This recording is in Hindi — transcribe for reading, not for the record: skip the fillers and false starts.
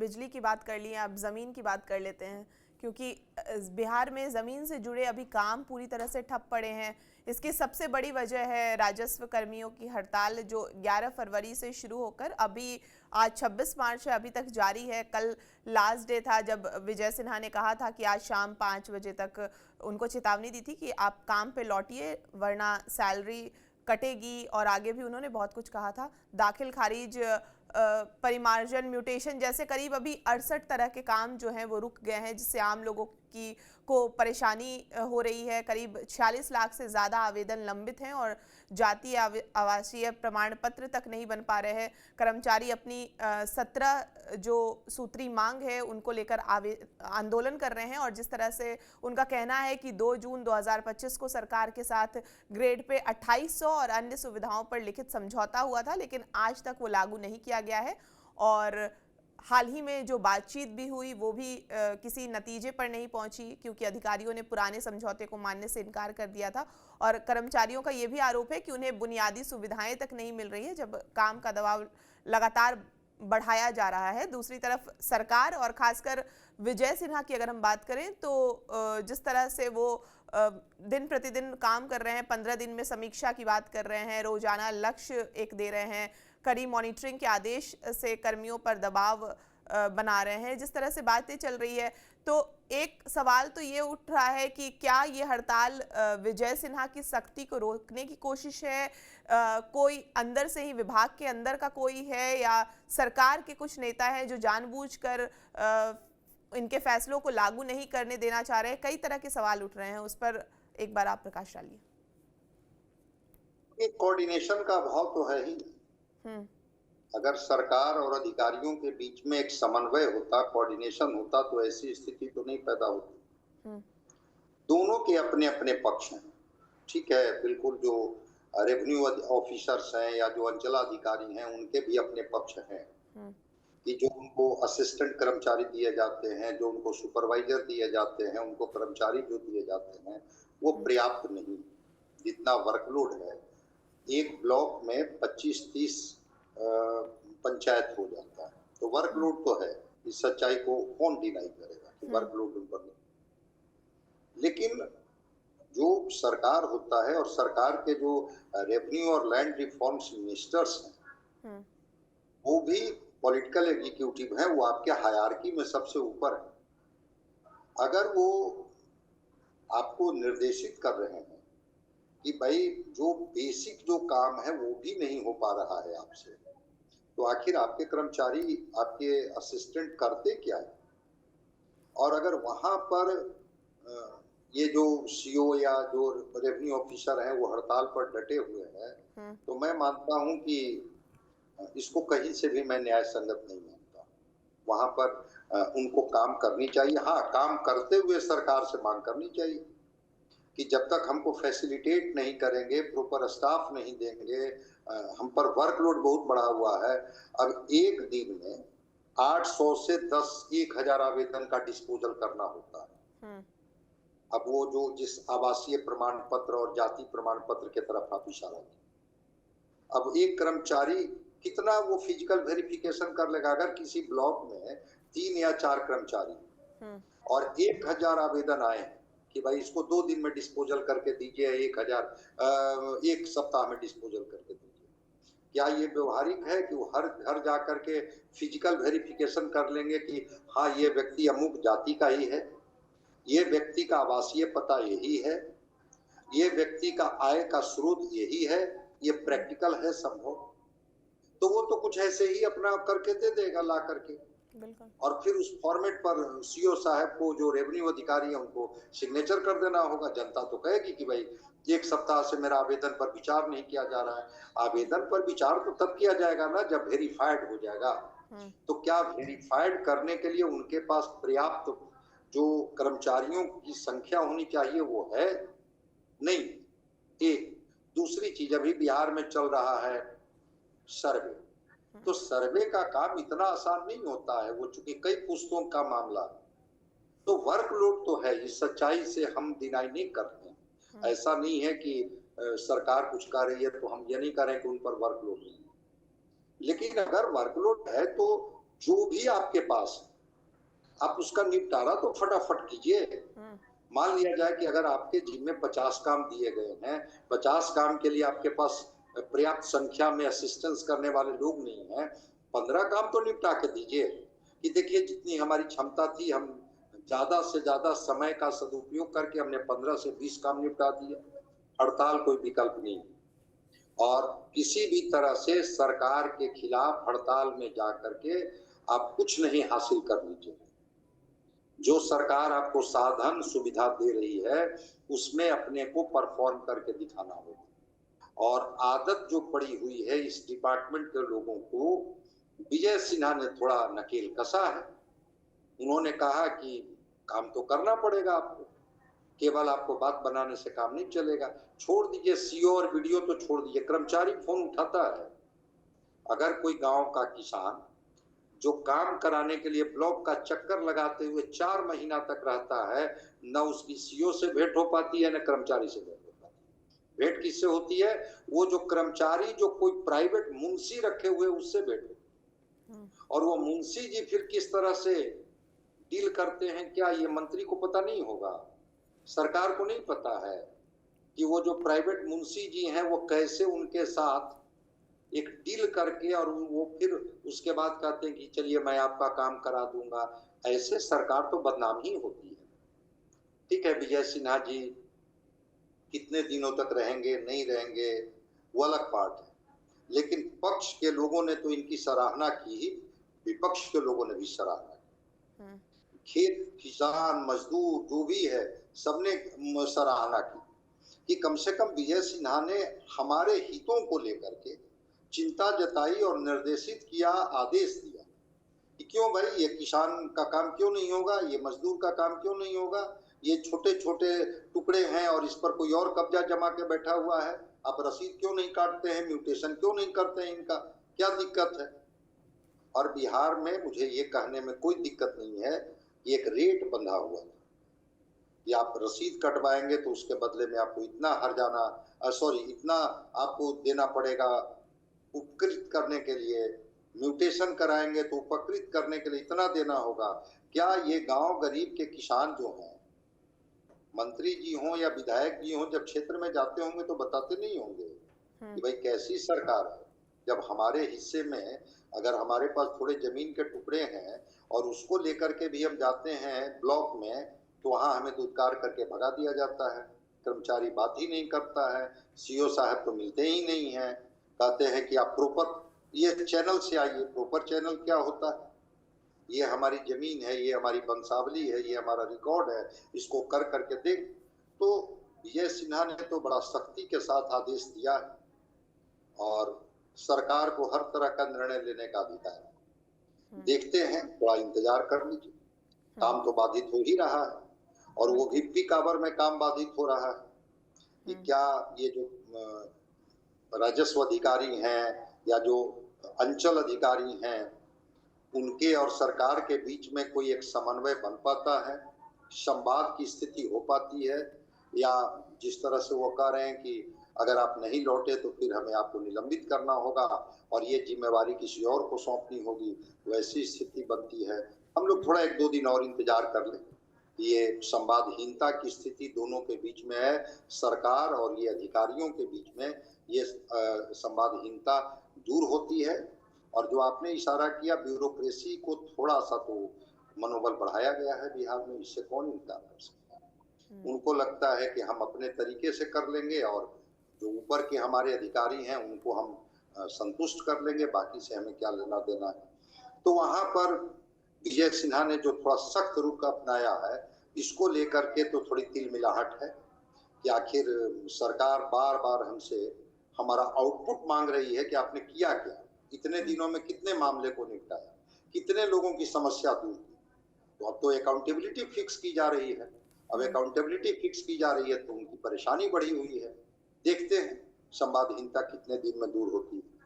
बिजली की बात कर ली है, अब ज़मीन की बात कर लेते हैं, क्योंकि बिहार में ज़मीन से जुड़े अभी काम पूरी तरह से ठप पड़े हैं। इसकी सबसे बड़ी वजह है राजस्व कर्मियों की हड़ताल, जो 11 फरवरी से शुरू होकर अभी आज 26 मार्च है, अभी तक जारी है। कल लास्ट डे था जब विजय सिन्हा ने कहा था कि आज शाम 5 बजे तक उनको चेतावनी दी थी कि आप काम पे लौटिए वरना सैलरी कटेगी, और आगे भी उन्होंने बहुत कुछ कहा था। दाखिल खारिज, परिमार्जन, म्यूटेशन जैसे करीब अभी 68 तरह के काम जो हैं वो रुक गए हैं, जिससे आम लोगों की को परेशानी हो रही है। करीब 46 लाख से ज़्यादा आवेदन लंबित हैं और जातीय आवासीय प्रमाण पत्र तक नहीं बन पा रहे हैं। कर्मचारी अपनी 17 जो सूत्री मांग है उनको लेकर आंदोलन कर रहे हैं, और जिस तरह से उनका कहना है कि 2 जून 2025 को सरकार के साथ ग्रेड पे 2800 और अन्य सुविधाओं पर लिखित समझौता हुआ था, लेकिन आज तक वो लागू नहीं किया गया है। और हाल ही में जो बातचीत भी हुई वो भी किसी नतीजे पर नहीं पहुंची, क्योंकि अधिकारियों ने पुराने समझौते को मानने से इनकार कर दिया था। और कर्मचारियों का ये भी आरोप है कि उन्हें बुनियादी सुविधाएं तक नहीं मिल रही है, जब काम का दबाव लगातार बढ़ाया जा रहा है। दूसरी तरफ सरकार और खासकर विजय सिन्हा की अगर हम बात करें तो जिस तरह से वो दिन प्रतिदिन काम कर रहे हैं, 15 दिन में समीक्षा की बात कर रहे हैं, रोजाना लक्ष्य एक दे रहे हैं, कड़ी मॉनिटरिंग के आदेश से कर्मियों पर दबाव बना रहे हैं, जिस तरह से बातें चल रही है, तो एक सवाल तो ये उठ रहा है कि क्या ये हड़ताल विजय सिन्हा की सख्ती को रोकने की कोशिश है? कोई अंदर से ही विभाग के अंदर का कोई है, या सरकार के कुछ नेता हैं जो जानबूझकर इनके फैसलों को लागू नहीं करने देना चाह रहे हैं? कई तरह के सवाल उठ रहे हैं, उस पर एक बार आप प्रकाश डालिए। कोऑर्डिनेशन का अभाव तो है ही। अगर सरकार और अधिकारियों के बीच में एक समन्वय होता, कोऑर्डिनेशन होता, तो ऐसी स्थिति तो नहीं पैदा होती। दोनों के अपने अपने पक्ष हैं, ठीक है, बिल्कुल। जो रेवेन्यू ऑफिसर्स हैं या जो अंचलाधिकारी हैं उनके भी अपने पक्ष हैं कि जो उनको असिस्टेंट कर्मचारी दिए जाते हैं, जो उनको सुपरवाइजर दिए जाते हैं, उनको कर्मचारी जो दिए जाते हैं वो पर्याप्त नहीं। जितना वर्कलोड है, एक ब्लॉक में 25-30 पंचायत हो जाता है, तो वर्कलोड तो है। इस सच्चाई को कौन डिनाई करेगा कि वर्कलोड उन पर नहीं। लेकिन जो सरकार होता है और सरकार के जो रेवेन्यू और लैंड रिफॉर्म्स मिनिस्टर्स हैं वो भी पॉलिटिकल एग्जीक्यूटिव है, वो आपके हायरार्की में सबसे ऊपर है। अगर वो आपको निर्देशित कर रहे हैं कि भाई जो बेसिक जो काम है वो भी नहीं हो पा रहा है आपसे, तो आखिर आपके कर्मचारी, आपके असिस्टेंट करते क्या है? और अगर वहां पर ये जो सीओ या जो रेवेन्यू ऑफिसर हैं वो हड़ताल पर डटे हुए हैं, तो मैं मानता हूं कि इसको कहीं से भी मैं न्याय संगत नहीं मानता। वहां पर उनको काम करनी चाहिए। हाँ, काम करते हुए सरकार से मांग करनी चाहिए कि जब तक हमको फैसिलिटेट नहीं करेंगे, प्रॉपर स्टाफ नहीं देंगे, हम पर वर्कलोड बहुत बढ़ा हुआ है। अब एक दिन में 800 से 10,000 आवेदन का डिस्पोजल करना होता है। अब वो जो जिस आवासीय प्रमाण पत्र और जाति प्रमाण पत्र के तरफ आप इशारा किया, अब एक कर्मचारी कितना वो फिजिकल वेरिफिकेशन कर लेगा? अगर किसी ब्लॉक में 3 या 4 कर्मचारी और 1000 आवेदन आए कि भाई इसको 2 दिन में डिस्पोजल करके दीजिए, 1000 एक सप्ताह में डिस्पोजल करके दीजिए, क्या ये व्यवहारिक है कि वो हर घर जा करके फिजिकल वेरिफिकेशन कर लेंगे कि हाँ ये व्यक्ति अमुक जाति का ही है, ये व्यक्ति का आवासीय पता यही है, ये व्यक्ति का आय का स्रोत यही है, ये प्रैक्टिकल है संभव? तो वो तो कुछ ऐसे ही अपना करके दे देगा ला करके, और फिर उस फॉर्मेट पर सीओ साहब को, जो रेवेन्यू अधिकारी है, उनको सिग्नेचर कर देना होगा। जनता तो कहेगी कि भाई एक सप्ताह से मेरा आवेदन पर विचार नहीं किया जा रहा है। आवेदन पर विचार तो तब किया जाएगा ना जब वेरीफाइड हो जाएगा। तो क्या वेरीफाइड करने के लिए उनके पास पर्याप्त जो कर्मचारियों की संख्या होनी चाहिए वो है? नहीं। एक दूसरी चीज, अभी बिहार में चल रहा है सर्वे, तो सर्वे का काम इतना आसान नहीं होता है, वो चूंकि कई पुस्तकों का मामला, तो वर्कलोड तो है, इस सच्चाई से हम डिनाई नहीं करते हैं। ऐसा नहीं है कि सरकार कुछ कर रही है तो हम ये नहीं करें कि उन पर वर्कलोड नहीं, लेकिन अगर वर्कलोड है तो जो भी आपके पास है, आप उसका निपटारा तो फटाफट कीजिए। मान लिया जाए कि अगर आपके जिम्मे 50 काम दिए गए हैं, 50 काम के लिए आपके पास पर्याप्त संख्या में असिस्टेंस करने वाले लोग नहीं हैं, 15 काम तो निपटा के दीजिए कि देखिए जितनी हमारी क्षमता थी, हम ज्यादा से ज्यादा समय का सदुपयोग करके हमने 15 से 20 काम निपटा दिया। हड़ताल कोई विकल्प नहीं, और किसी भी तरह से सरकार के खिलाफ हड़ताल में जाकर के आप कुछ नहीं हासिल कर लीजिए। जो सरकार आपको साधन सुविधा दे रही है उसमें अपने को परफॉर्म करके दिखाना होगा। और आदत जो पड़ी हुई है इस डिपार्टमेंट के लोगों को, विजय सिन्हा ने थोड़ा नकेल कसा है। उन्होंने कहा कि काम तो करना पड़ेगा आपको, केवल आपको बात बनाने से काम नहीं चलेगा। छोड़ दीजिए सीओ और वीडियो तो छोड़ दीजिए, कर्मचारी फोन उठाता है। अगर कोई गांव का किसान जो काम कराने के लिए ब्लॉक का चक्कर लगाते हुए 4 महीना तक रहता है, न उसकी सीओ से भेंट हो पाती है न कर्मचारी से भेंट हो पाती है। भेंट किससे होती है? वो जो कर्मचारी जो कोई प्राइवेट मुंशी रखे हुए उससे भेंट होती है। और वो मुंशी जी फिर किस तरह से डील करते हैं क्या ये मंत्री को पता नहीं होगा, सरकार को नहीं पता है कि वो जो प्राइवेट मुंशी जी हैं वो कैसे उनके साथ एक डील करके और वो फिर उसके बाद कहते हैं कि चलिए मैं आपका काम करा दूंगा। ऐसे सरकार तो बदनाम ही होती है। ठीक है, विजय सिन्हा जी कितने दिनों तक रहेंगे नहीं रहेंगे वो अलग बात है, लेकिन पक्ष के लोगों ने तो इनकी सराहना की ही, विपक्ष के लोगों ने भी सराहना की। खेत किसान मजदूर जो भी है सबने सराहना की कि कम से कम विजय सिन्हा ने हमारे हितों को लेकर के चिंता जताई और निर्देशित किया, आदेश दिया कि क्यों भाई ये किसान का काम क्यों नहीं होगा, ये मजदूर का काम क्यों नहीं होगा, ये छोटे छोटे टुकड़े हैं और इस पर कोई और कब्जा जमा के बैठा हुआ है, आप रसीद क्यों नहीं काटते हैं, म्यूटेशन क्यों नहीं करते हैं, इनका क्या दिक्कत है। और बिहार में मुझे ये कहने में कोई दिक्कत नहीं है कि एक रेट बंधा हुआ है कि आप रसीद कटवाएंगे तो उसके बदले में आपको इतना हर्जाना इतना आपको देना पड़ेगा उपकृत करने के लिए, म्यूटेशन कराएंगे तो उपकृत करने के लिए इतना देना होगा। क्या ये गांव गरीब के किसान जो हैं, मंत्री जी हों या विधायक जी हों, जब क्षेत्र में जाते होंगे तो बताते नहीं होंगे कि भाई कैसी सरकार है। जब हमारे हिस्से में अगर हमारे पास थोड़े जमीन के टुकड़े हैं और उसको लेकर के भी हम जाते हैं ब्लॉक में, तो वहां हमें दुत्कार करके भगा दिया जाता है, कर्मचारी बात ही नहीं करता है, सीओ साहब तो मिलते ही नहीं है, कहते हैं कि आप प्रॉपर ये चैनल से आइए। प्रॉपर चैनल क्या होता है? ये हमारी जमीन है, ये हमारी वंशावली है, ये हमारा रिकॉर्ड है, इसको कर करके देख। तो विजय सिन्हा ने तो बड़ा सख्ती के साथ आदेश दिया है और सरकार को हर तरह का निर्णय लेने का अधिकार है। देखते हैं, थोड़ा इंतजार कर लीजिए। काम तो बाधित हो ही रहा है और वो भी पीक आवर में काम बाधित हो रहा है कि क्या ये जो राजस्व अधिकारी हैं या जो अंचल अधिकारी हैं उनके और सरकार के बीच में कोई एक समन्वय बन पाता है, संवाद की स्थिति हो पाती है, या जिस तरह से वो कह रहे हैं कि अगर आप नहीं लौटे तो फिर हमें आपको निलंबित करना होगा और ये जिम्मेवारी किसी और को सौंपनी होगी, वैसी स्थिति बनती है। हम लोग थोड़ा 1-2 दिन और इंतजार कर लें। ये संवादहीनता की स्थिति दोनों के बीच में है, सरकार और ये अधिकारियों के बीच में ये संवादहीनता दूर होती है। और जो आपने इशारा किया ब्यूरोक्रेसी को थोड़ा सा तो मनोबल बढ़ाया गया है बिहार में, इससे कौन इनकार कर सकता है। उनको लगता है कि हम अपने तरीके से कर लेंगे और जो ऊपर के हमारे अधिकारी हैं उनको हम संतुष्ट कर लेंगे, बाकी से हमें क्या लेना देना है। तो वहां पर विजय सिन्हा ने जो थोड़ा सख्त रुख अपनाया है, इसको लेकर के तो थोड़ी तिलमिलाहट है कि आखिर सरकार बार बार हमसे हमारा आउटपुट मांग रही है कि आपने किया क्या, इतने दिनों में कितने मामले को निपटाया, कितने लोगों की समस्या दूर की। तो अब तो अकाउंटेबिलिटी फिक्स की जा रही है। अब अकाउंटेबिलिटी फिक्स की जा रही है तो उनकी परेशानी बढ़ी हुई है। देखते हैं संवादहीनता कितने दिन में दूर होती है।